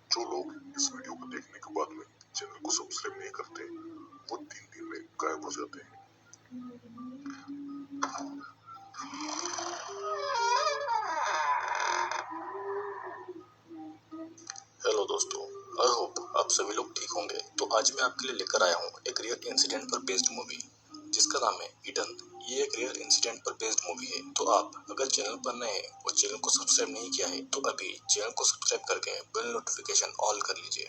जो लोग इस वीडियो को देखने के बाद में चैनल को सब्सक्राइब नहीं करते वो 3 दिन में गायब हो जाते हैं। हेलो दोस्तों, आई होप आप सभी लोग ठीक होंगे। तो आज मैं आपके लिए लेकर आया हूँ एक रियल इंसिडेंट पर बेस्ड मूवी जिसका नाम है ईडन। ये एक रियल इंसिडेंट पर बेस्ड मूवी है। तो आप अगर चैनल पर नए हैं और चैनल को सब्सक्राइब नहीं किया है तो अभी चैनल को सब्सक्राइब करके बेल नोटिफिकेशन ऑल कर लीजिए।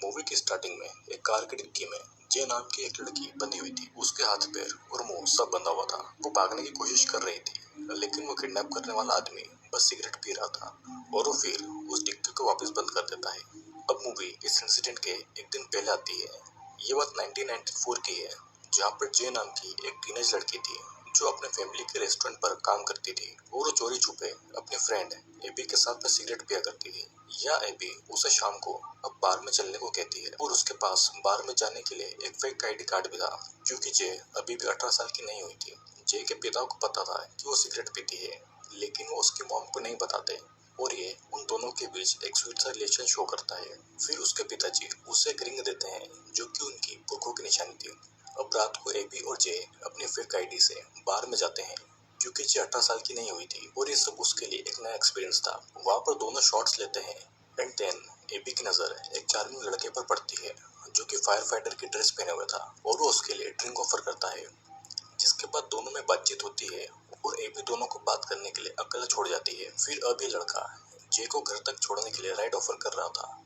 मूवी की स्टार्टिंग में एक कार की डिक्की में जे नाम की एक लड़की बंधी हुई थी। उसके हाथ पैर और मुंह सब बंधा हुआ था। वो भागने की कोशिश कर रही थी लेकिन वो किडनैप करने वाला आदमी बस सिगरेट पी रहा था और वो फिर उस डिक्की को वापस बंद कर देता है। अब मूवी इस इंसिडेंट के एक दिन पहले आती है। ये बात 1994 की है, जहाँ पर जे नाम की एक टीनेज लड़की थी जो अपने फैमिली के रेस्टोरेंट पर काम करती थी और वो चोरी छुपे अपने फ्रेंड एबी के साथ में सिगरेट पिया करती थी। या एबी उसे शाम को अब बार में चलने को कहती है और उसके पास बार में जाने के लिए एक फेक आईडी कार्ड भी था क्योंकि जे अभी भी 18 साल की नहीं हुई थी। जे के पिता को पता था कि वो सिगरेट पीती है लेकिन वो उसकी मॉम को नहीं बताते और ये उन दोनों के बीच एक स्वीट सा रिलेशन शो करता है। फिर उसके पिताजी उसे एक रिंग देते हैं जो कि उनकी पुरखों की निशानी थी। अब रात को एबी और जे अपनी फेक आईडी से बार में जाते हैं क्योंकि जे 18 साल की नहीं हुई थी और ये सब उसके लिए एक नया एक्सपीरियंस था। वहाँ पर दोनों शॉट्स लेते हैं एंड देन एबी की नजर एक चार्मिंग लड़के पर पड़ती है जो कि फायर फाइटर की ड्रेस पहने हुए था और वो उसके लिए ड्रिंक ऑफर करता है। जिसके बाद दोनों में बातचीत होती है और एबी दोनों को बात करने के लिए अकेला छोड़ जाती है। फिर अभी लड़का जे को घर तक छोड़ने के लिए राइड ऑफर कर रहा था।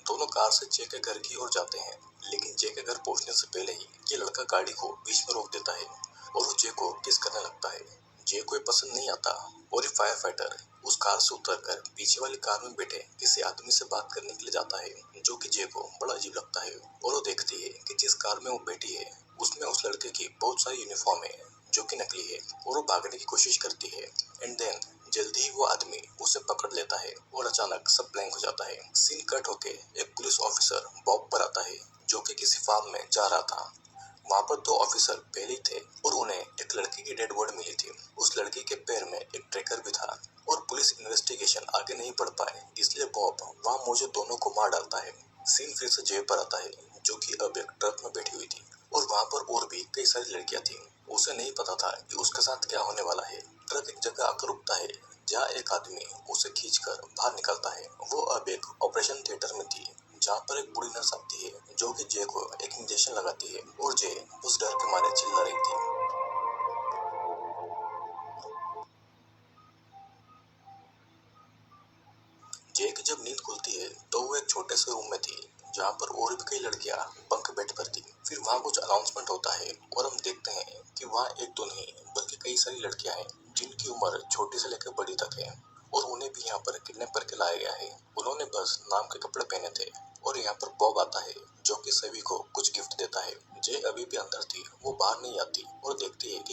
दोनों कार से जे के घर की ओर जाते हैं लेकिन जे के घर पहुंचने से पहले ही ये लड़का गाड़ी को बीच में रोक देता है और वो जे को किस करने लगता है। जे को ये पसंद नहीं आता और ये फायर फाइटर उस कार से उतरकर पीछे वाली कार में बैठे किसी आदमी से बात करने के लिए जाता है जो कि जे को बड़ा अजीब लगता है और वो देखती है कि जिस कार में वो बैठी है उसमें उस लड़के की बहुत सारी यूनिफॉर्म है जो कि नकली है और वो भागने की कोशिश करती है एंड देन जल्दी ही वो आदमी उसे पकड़ लेता है और अचानक सब ब्लैंक हो जाता है। सीन कट होके एक पुलिस ऑफिसर बॉब पर आता है जो कि किसी फार्म में जा रहा था। वहाँ पर 2 ऑफिसर पहले ही थे और उन्हें एक लड़की की डेड बॉडी मिली थी। उस लड़की के पैर में एक ट्रैकर भी था और पुलिस इन्वेस्टिगेशन आगे नहीं बढ़ पाए इसलिए बॉब वहाँ मौजूद दोनों को मार डालता है। सीन फिर से जे पर आता है जो कि अब एक ट्रक में बैठी हुई थी और वहाँ पर और भी कई सारी लड़कियां थी। उसे नहीं पता था कि उसके साथ क्या होने वाला है। ट्रक एक जगह आकर रुकता है जहाँ एक आदमी उसे खींचकर बाहर निकलता है। वो अब एक ऑपरेशन थिएटर में थी जहाँ पर एक बूढ़ी नर्स आती है जो कि जे को एक इंजेक्शन लगाती है और जे उस डर के मारे चिल्ला रही थी। जे की जब नींद खुलती है तो वो एक छोटे से रूम में थी जहाँ पर और भी कई लड़कियां बंक बेड पर थी। फिर वहाँ कुछ अनाउंसमेंट होता है और हम देखते हैं कि वहाँ एक दो नहीं बल्कि कई सारी लड़कियां हैं जिनकी उम्र छोटी से लेकर बड़ी तक है और उन्हें भी यहाँ पर किडनैप करके लाया गया है। उन्होंने बस नाम के कपड़े पहने थे और यहाँ पर बॉब आता है जो कि सभी को कुछ गिफ्ट देता है। जे अभी भी अंदर थी, वो बाहर नहीं आती और देखती है कि